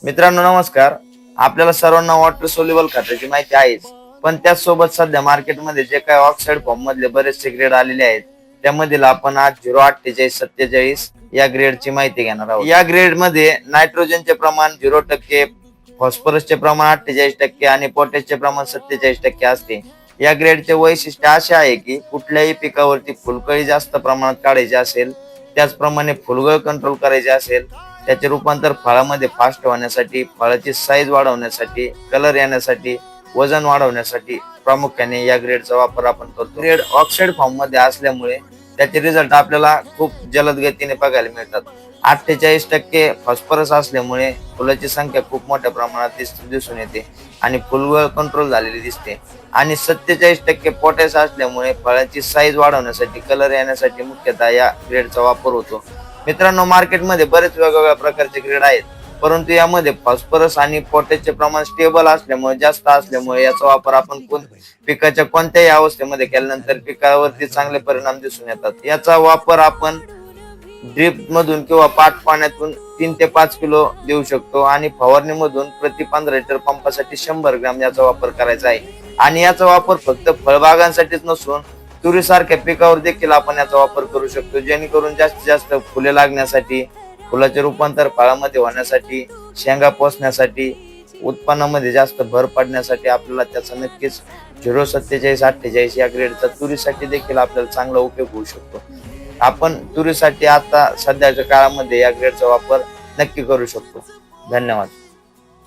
मित्रांनो नमस्कार. आपल्याला सर्वांना वॉटर सोल्युबल खताची माहिती आहेच, पण त्याचसोबत सध्या मार्केटमध्ये जे काही ऑक्साईड फॉर्म मधले बरेचसे ग्रेड आलेले आहेत त्यामधील आपण आज 04847 या ग्रेडची माहिती घेणार आहोत. या ग्रेड मध्ये नायट्रोजनचे प्रमाण 0%, फॉस्फरसचे प्रमाण 48% आणि पोटॅशचे प्रमाण 47% असते. या ग्रेडचे वैशिष्ट्य असे आहे की कुठल्याही पिकावरती फुलकळी जास्त प्रमाणात काढायची असेल, त्याचप्रमाणे फुलगळ कंट्रोल करायचे असेल, त्याचे रूपांतर फळामध्ये फास्ट होण्यासाठी, फळाची साईज वाढवण्यासाठी, कलर येण्यासाठी, वजन वाढवण्यासाठी प्रामुख्याने या ग्रेडचा वापर आपण करतो. ग्रेड ऑक्साईड फॉर्म मध्ये असल्यामुळे त्याचे रिझल्ट आपल्याला खूप जलद गतीने बघायला मिळतात. 48% फॉस्फरस असल्यामुळे फुलाची संख्या खूप मोठ्या प्रमाणात दिसून येते आणि फुलगळ कंट्रोल झालेली दिसते. आणि 47% पोटॅश असल्यामुळे फळाची साईज वाढवण्यासाठी, कलर येण्यासाठी मुख्यतः या ग्रेडचा वापर होतो. मित्रांनो, मार्केटमध्ये बरेच वेगवेगळ्या प्रकारचे ग्रेड आहेत, परंतु यामध्ये फॉस्फरस आणि पोटॅशचे प्रमाण स्टेबल असल्यामुळे, जास्त असल्यामुळे याचा वापर आपण पिकाच्या कोणत्याही अवस्थेमध्ये केल्यानंतर पिकावरती चांगले परिणाम दिसून येतात. याचा वापर आपण ड्रिप मधून किंवा पाट पाण्यातून 3 ते 5 किलो देऊ शकतो आणि फवारणी मधून प्रति 15 लिटर पंपासाठी 100 ग्रॅम याचा वापर करायचा आहे. आणि याचा वापर फक्त फळबागांसाठीच नसून तुरीसारख्या पिकावर देखील आपण याचा वापर करू शकतो, जेणेकरून जास्तीत जास्त फुले लागण्यासाठी, फुलाचे रूपांतर फळामध्ये होण्यासाठी, शेंगा पोसण्यासाठी, उत्पन्नामध्ये जास्त भर पडण्यासाठी आपल्याला त्याचा नक्कीच 04748 या ग्रेडचा तुरीसाठी देखील आपल्याला चांगला उपयोग होऊ शकतो. आपण तुरीसाठी आता सध्याच्या काळामध्ये या ग्रेडचा वापर नक्की करू शकतो. धन्यवाद.